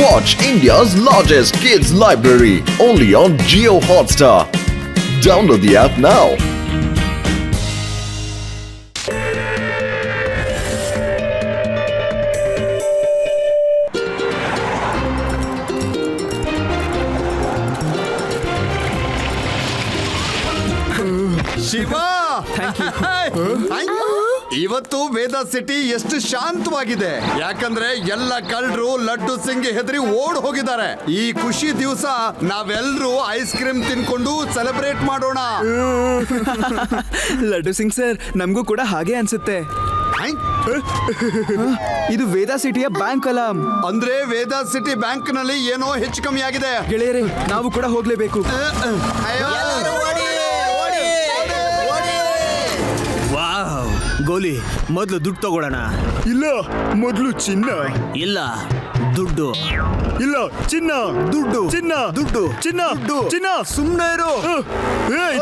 Watch India's largest kids library only on Jio Hotstar. Download the app now. Shiva, ಇವತ್ತು ವೇದ city ಎಷ್ಟು ಶಾಂತವಾಗಿದೆ. ಯಾಕಂದ್ರೆ ಎಲ್ಲ ಕಳ್ಳರು ಲಡ್ಡು ಸಿಂಗ್ ಹೆದರಿ ಓಡ್ ಹೋಗಿದ್ದಾರೆ. ಈ ಖುಷಿ ದಿವಸ ನಾವೆಲ್ಲರೂ ಐಸ್ ಕ್ರೀಮ್ ತಿನ್ಕೊಂಡು ಸೆಲೆಬ್ರೇಟ್ ಮಾಡೋಣ. ಲಡ್ಡು ಸಿಂಗ್ ಸರ್, ನಮಗೂ ಕೂಡ ಹಾಗೆ ಅನ್ಸುತ್ತೆ. ಇದು ವೇದ ಸಿಟಿಯ ಬ್ಯಾಂಕ್ ಅಲಾರ್ಮ್. ಅಂದ್ರೆ ವೇದ ಸಿಟಿ ಬ್ಯಾಂಕ್ ನಲ್ಲಿ ಏನೋ ಹೆಚ್ಚು ಕಮ್ಮಿ ಆಗಿದೆ. ಗೆಳೆಯರೇ, ನಾವು ಕೂಡ ಹೋಗ್ಲೇಬೇಕು. ವಾವ್, ಗೋಲಿ ಮೊದಲು ದುಡ್ಡು ತಗೊಳ್ಳೋಣ. ಇಲ್ಲ, ಮೊದಲು ಚಿನ್ನ. ಇಲ್ಲ, ದುಡ್ಡು. ಇಲ್ಲ, ಚಿನ್ನ. ದುಡ್ಡು. ಚಿನ್ನ. ದುಡ್ಡು. ಚಿನ್ನ. ದುಡ್ಡು. ಚಿನ್ನ. ಸುಮ್ಮನೆ ಇರು.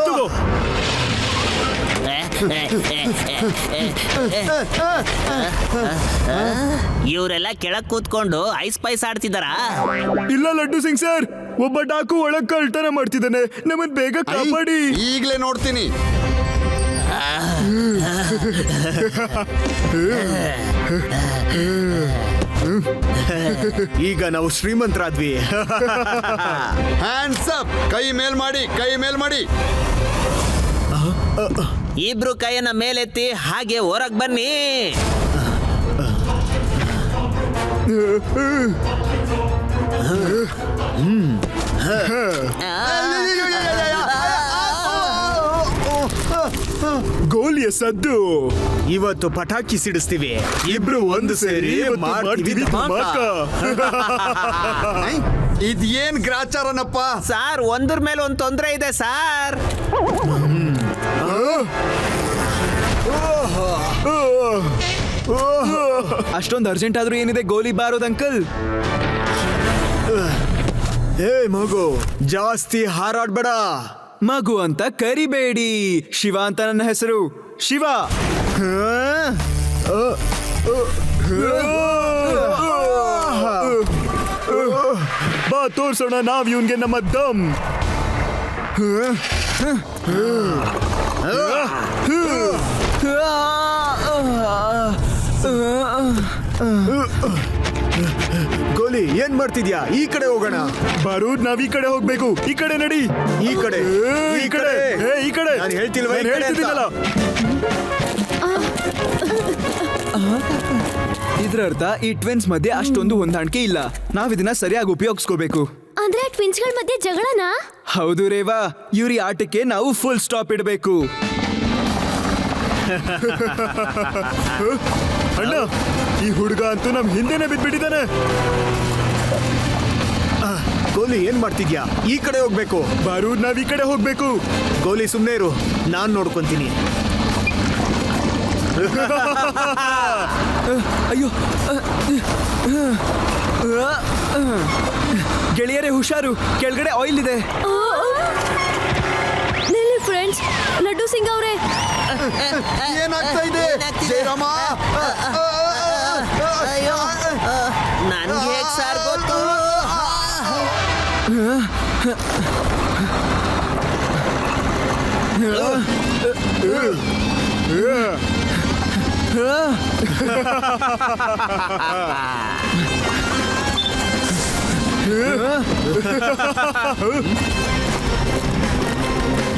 ತಗೋ. ಇವರೆಲ್ಲ ಕೆಳಗ್ ಕೂತ್ಕೊಂಡು ಐಸ್ ಪೈಸ್ ಆಡ್ತಿದಾರ. ಇಲ್ಲ ಲಡ್ಡು ಸಿಂಗ್ ಸರ್, ಒಬ್ಬ ಡಾಕು ಒಳಗ್ ಕಳ್ತನ ಮಾಡ್ತಿದ್ದಾನೆ. ನಮ್ಮನ್ ಬೇಗ ಕಾಪಾಡಿ. ಈಗ್ಲೇ ನೋಡ್ತೀನಿ. ಈಗ ನಾವು ಶ್ರೀಮಂತರಾದ್ವಿ. ಹ್ಯಾಂಡ್ಸ್ ಅಪ್, ಕೈ ಮೇಲ್ ಮಾಡಿ, ಕೈ ಮೇಲ್ ಮಾಡಿ. ಇಬ್ರು ಕೈಯನ್ನ ಮೇಲೆತ್ತಿ ಹಾಗೆ ಹೊರಗ್ ಬನ್ನಿ. ಗೋಲಿಯ ಸದ್ದು. ಇವತ್ತು ಪಟಾಕಿ ಸಿಡಿಸ್ತೀವಿ. ಇಬ್ರು ಒಂದು ಸೇರಿ ಮಾಡ್ತೀವಿ ಧಮಾಕ. ಇದೇನ್ ಗ್ರಾಚಾರನಪ್ಪ. ಸಾರ್, ಒಂದ್ರ ಮೇಲೆ ಒಂದ್ ತೊಂದ್ರೆ ಇದೆ ಸಾರ್. ಅಷ್ಟೊಂದು ಅರ್ಜೆಂಟ್ ಆದ್ರೂ ಏನಿದೆ, ಗೋಲಿ ಬಾರೋದ್ ಅಂಕಲ್. ಏ ಮಗು, ಜಾಸ್ತಿ ಹಾರಾಡ್ಬೇಡ. ಮಗು ಅಂತ ಕರಿಬೇಡಿ. ಶಿವ ಅಂತ ನನ್ನ ಹೆಸರು. ಶಿವ. ಬಾ ತೋರ್ಸೋಣ ನಾವ್ ಇವನ್ಗೆ ನಮ್ಮ ದಮ್. ಗೋಲಿ, ಏನ್ ಮಾಡ್ತಿದ್ಯಾ? ಈ ಕಡೆ ಹೋಗೋಣ. ಬಾರೂದ್, ನಾವ್ ಈ ಕಡೆ ಹೋಗ್ಬೇಕು. ಈ ಕಡೆ ನಡಿ. ಈ ಕಡೆ. ಈ ಕಡೆ. ಈ ಕಡೆ. ನಾನು ಹೇಳ್ತಿಲ್ವಾ, ಈ ಕಡೆ ಅಂತ? ಹೇಳ್ತಿದ್ದೀನಲ್ಲ. ಇದ್ರ ಅರ್ಥ ಈ ಟ್ವಿನ್ಸ್ ಮಧ್ಯೆ ಅಷ್ಟೊಂದು ಹೊಂದಾಣಿಕೆ ಇಲ್ಲ. ನಾವ್ ಇದನ್ನ ಸರಿಯಾಗಿ ಉಪಯೋಗಿಸ್ಕೋಬೇಕು. ಅಂದ್ರೆ ಟ್ವಿನ್ಸ್ ಗಳ ಮಧ್ಯೆ ಜಗಳನಾ? ಹೌದು ರೇವಾ, ಇವ್ರಿ ಆಟಕ್ಕೆ ನಾವು ಫುಲ್ ಸ್ಟಾಪ್ ಇಡಬೇಕು. ಅಣ್ಣ, ಈ ಹುಡುಗ ಅಂತೂ ನಮ್ ಹಿಂದೆನೆ ಬಿದ್ಬಿಟ್ಟಿದ್ದಾನೆ. ಗೋಲಿ, ಏನ್ ಮಾಡ್ತಿದ್ಯಾ? ಈ ಕಡೆ ಹೋಗ್ಬೇಕು. ಬಾರೂದ್, ನಾವ್ ಈ ಕಡೆ ಹೋಗ್ಬೇಕು. ಗೋಲಿ, ಸುಮ್ನೆ ಇರು, ನಾನ್ ನೋಡ್ಕೊಂತೀನಿ. ಅಯ್ಯೋ, ಗೆಳೆಯರೇ ಹುಷಾರು, ಕೆಳಗಡೆ ಆಯಿಲ್ ಇದೆ. ನಿಲ್ಲಿ ಫ್ರೆಂಡ್ಸ್, ಲಡ್ಡು ಸಿಂಗ್ ಅವರೇ. ಏನಾಗ್ತಾ ಇದೆ ಜಯರಾಮ? ಅಯ್ಯೋ, ನನ್ಗೆ ಹೇಗ್ ಸಾರ್ ಗೊತ್ತು?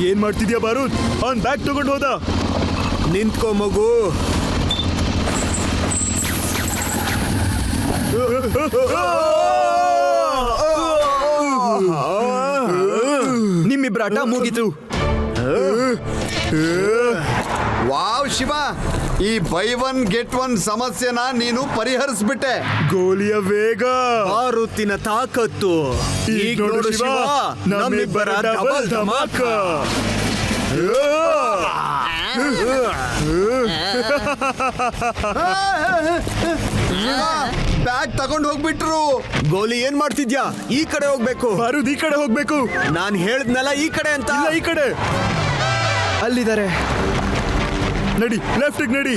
ಏನ್ ಮಾಡ್ತಿದ್ಯಾ ಬಾರೂದ್? ಅವ್ನ್ ಬ್ಯಾಗ್ ತಗೊಂಡು ಹೋದ. ನಿಂತ್ಕೋ ಮಗು. ನಿಮ್ಮಿಬ್ರ ಆಟ ಮುಗೀತು. ವಾವ್ ಶಿವ, ಈ ಬೈ ಒನ್ ಗೆಟ್ ಒನ್ ಸಮಸ್ಯೆನ ನೀನು ಪರಿಹರಿಸ್ಬಿಟ್ಟೆ. ಗೋಲಿಯ ವೇಗ, ಮಾರುತಿನ ತಾಕತ್ತು. ಈಗ ನೋಡು ಶಿವ, ನಮ್ಮಿಬ್ಬರ ಡಬಲ್ ಧಮಾಕ. ಬ್ಯಾಗ್ ತಗೊಂಡು ಹೋಗ್ಬಿಟ್ರು. ಗೋಲಿ, ಏನ್ ಮಾಡ್ತಿದ್ಯಾ? ಈ ಕಡೆ ಹೋಗ್ಬೇಕು. ಬಾರೂದ್, ಈ ಕಡೆ ಹೋಗ್ಬೇಕು. ನಾನ್ ಹೇಳ್ದ್ನಲ್ಲ ಈ ಕಡೆ ಅಂತ. ಇಲ್ಲ, ಈ ಕಡೆ. ಅಲ್ಲಿದ್ದಾರೆ. ನಡಿ, ಲೆಫ್ಟ್ ನಡಿ.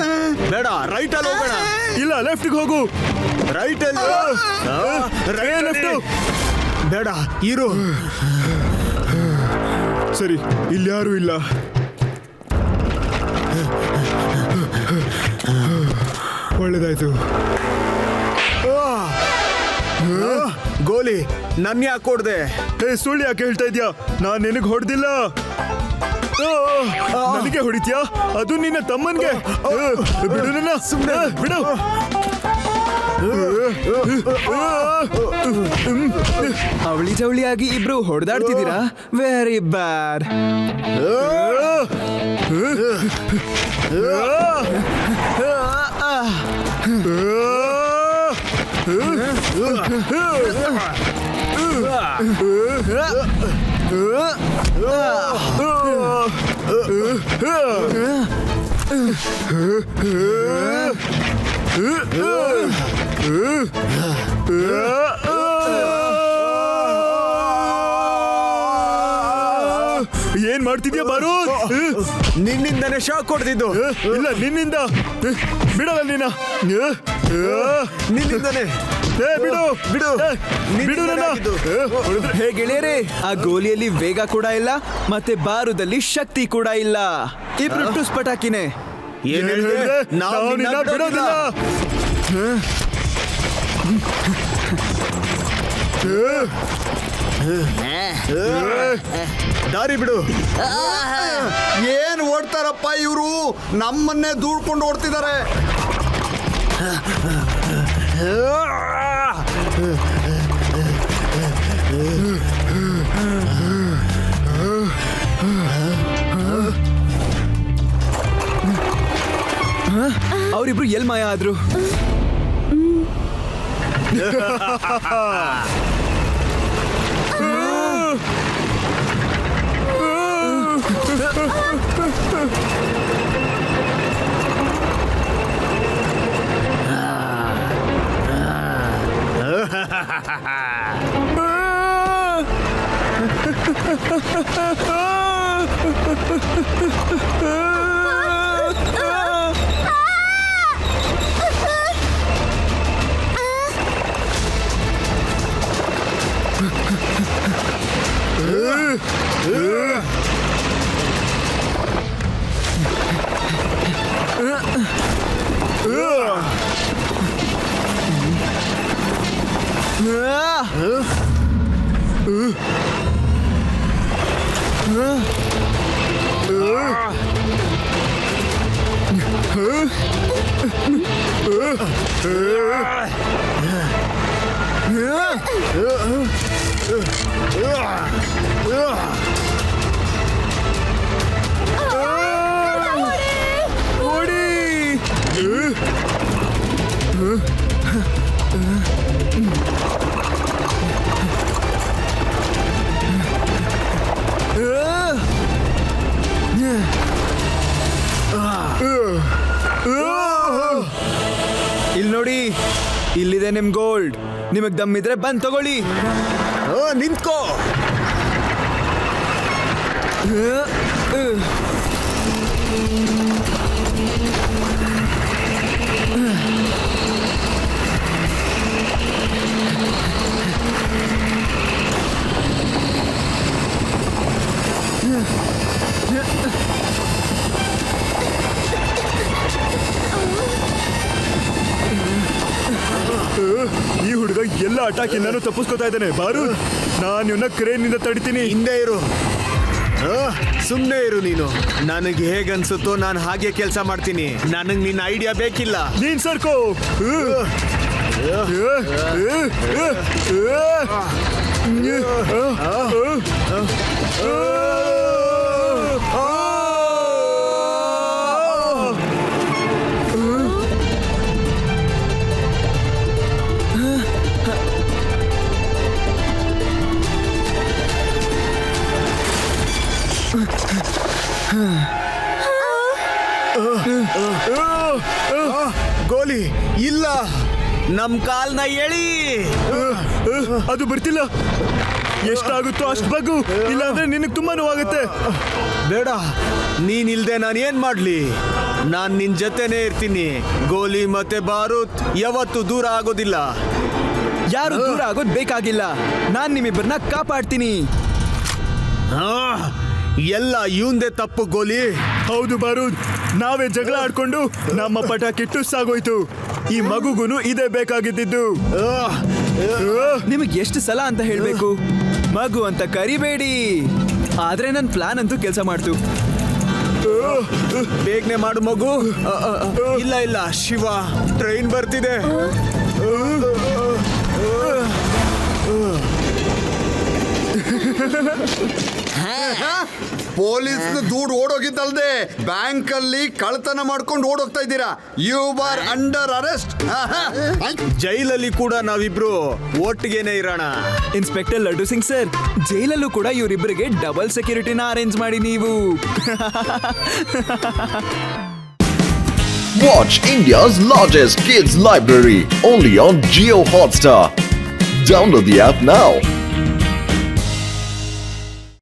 ಬೇಡ, ರೈಟ್ ಅಲ್ಲಿ ಹೋಗೋಣ. ಇಲ್ಲ ಲೆಫ್ಟ್ಗೆ ಹೋಗು. ರೈಟ್ ಅಲ್ಲಿ ಲೆಫ್ಟ್. ಬೇಡ ಇರು. ಸರಿ, ಇಲ್ಲಿ ಯಾರು ಇಲ್ಲ. ಒಳ್ಳೇದಾಯ್ತು. ಗೋಲಿ ನನ್ ಯಾಕೆ ಕೊಡ್ದೆ? ಸುಳ್ಳು ಯಾಕೆ ಹೇಳ್ತಾ ಇದ್ಯಾ? ನಾನ್ ನಿನಗ್ ಹೊಡೆದಿಲ್ಲ. ನನಗೆ ಹೊಡಿತ್ಯಾ? ಅದು ನಿನ್ನ ತಮ್ಮನ್ಗೆ. ಬಿಡು ನನ್ನ, ಸುಮ್ಮನೆ ಬಿಡು. ಅವಳಿ ಜವಳಿಯಾಗಿ ಇಬ್ರು ಹೊಡೆದಾಡ್ತಿದ್ದೀರಾ? Very bad. ಏನ್ ಮಾಡ್ತಿದ್ಯಾ ಬಾರೂದ್? ನಿನ್ನಿಂದನೇ ಶಾಕ್ ಕೊಡ್ತಿದ್ದು. ಇಲ್ಲ, ನಿನ್ನಿಂದ. ಬಿಡಲ್ಲ ನೀನ. ನಿನ್ನಿಂದನೇ. ಬಿಡು ಬಿಡು ಬಿಡು ನನ್ನ. ಹೇ ಗೆಳೆಯರೇ, ಆ ಗೋಲಿಯಲ್ಲಿ ವೇಗ ಕೂಡ ಇಲ್ಲ ಮತ್ತೆ ಬಾರುದಲ್ಲಿ ಶಕ್ತಿ ಕೂಡ ಇಲ್ಲ. ಇಬ್ರು ಟುಸ್ ಪಟಾಕಿನೇ. ಏನ್ ಹೇಳಿದೆ? ನಾವು ನಿನ್ನ ಬಿಡೋದಿಲ್ಲ. ದಾರಿ ಬಿಡು. ಏನ್ ಓಡ್ತಾರಪ್ಪ ಇವರು? ನಮ್ಮನ್ನೇ ದೂಡ್ಕೊಂಡು ಓಡ್ತಿದ್ದಾರೆ. ಅವರಿಬ್ರು ಎಲ್ ಮಾಯ ಆದ್ರು? ಇಲ್ಲಿ ನೋಡಿ, ಇಲ್ಲಿದೆ ನಿಮ್ ಗೋಲ್ಡ್. ನಿಮಗ್ ದಮ್ಮಿದ್ರೆ ಬಂದ್ ತಗೊಳ್ಳಿ. ನಿಂತ್ಕೋ. ಈ ಹುಡುಗ ಎಲ್ಲ ಅಟಾಕಿಂದನೂ ತಪ್ಪಿಸ್ಕೊತಾ ಇದ್ದಾನೆ. ಬಾರೂದ್, ನಾನು ಇವನ್ನ ಕ್ರೇನ್ ನಿಂದ ತಡಿತೀನಿ. ಹಿಂದೆ ಇರು. ಸುಮ್ಮನೆ ಇರು ನೀನು. ನನಗೆ ಹೇಗನ್ಸುತ್ತೋ ನಾನು ಹಾಗೆ ಕೆಲಸ ಮಾಡ್ತೀನಿ. ನನಗೆ ನಿನ್ನ ಐಡಿಯಾ ಬೇಕಿಲ್ಲ. ನೀನ್ ಸರ್ಕೋ. ಗೋಲಿ ಇಲ್ಲ. ನಮ್ ಕಾಲ್ನ ಎಳಿ. ಅದು ಬರ್ತಿಲ್ಲ. ಎಷ್ಟಾಗುತ್ತೋ ಅಷ್ಟು ಬಗ್ಗು, ಇಲ್ಲಾಂದ್ರೆ ನಿನಗೆ ತುಂಬಾ ನೋವಾಗುತ್ತೆ. ಬೇಡ, ನೀನಿಲ್ದೆ ನಾನು ಏನ್ ಮಾಡ್ಲಿ? ನಾನ್ ನಿನ್ ಜೊತೆನೇ ಇರ್ತೀನಿ. ಗೋಲಿ ಮತ್ತೆ ಬಾರೂತ್ ಯಾವತ್ತೂ ದೂರ ಆಗೋದಿಲ್ಲ. ಯಾರು ದೂರ ಆಗೋದ್ ಬೇಕಾಗಿಲ್ಲ, ನಾನ್ ನಿಮ್ಮಿಬ್ಬರನ್ನ ಕಾಪಾಡ್ತೀನಿ. ಆ, ಎಲ್ಲ ಇವಂದೇ ತಪ್ಪು ಗೋಲಿ. ಹೌದು ಬಾರೂದ್, ನಾವೇ ಜಗಳ ಆಡ್ಕೊಂಡು ನಮ್ಮ ಪಟಾಕಿ ಟುಸ್ ಆಗೋಯ್ತು. ಈ ಮಗುಗುನು ಇದೇ ಬೇಕಾಗಿದ್ದು. ನಿಮಗೆ ಎಷ್ಟು ಸಲ ಅಂತ ಹೇಳ್ಬೇಕು, ಮಗು ಅಂತ ಕರಿಬೇಡಿ. ಆದ್ರೆ ನನ್ ಪ್ಲಾನ್ ಅಂತೂ ಕೆಲಸ ಮಾಡ್ತು. ಬೇಗನೆ ಮಾಡು ಮಗು. ಇಲ್ಲ ಇಲ್ಲ ಶಿವ, ಟ್ರೈನ್ ಬರ್ತಿದೆ. ಪೊಲೀಸ್ ದೂಡ್ ಓಡೋಗಿದ್ದಲ್ದೆ ಬ್ಯಾಂಕ್ ಅಲ್ಲಿ ಕಳ್ತನ ಮಾಡ್ಕೊಂಡು ಓಡೋಗ್ತಾ ಇದ್ದೀರಾ. You are under arrest. ಜೈಲಲ್ಲಿ ಕೂಡ ನಾವಿಬ್ರು ಒಟ್ಟಿಗೆನೆ ಇರೋಣ. ಇನ್ಸ್ಪೆಕ್ಟರ್ ಲಡ್ಡು ಸಿಂಗ್ ಸರ್, ಜೈಲಲ್ಲೂ ಕೂಡ ಇವರಿಬ್ಬರಿಗೆ ಡಬಲ್ ಸೆಕ್ಯೂರಿಟಿನ ಅರೇಂಜ್ ಮಾಡಿ ನೀವು. Watch India's largest kids library only on Geo Hotstar. Download the app now.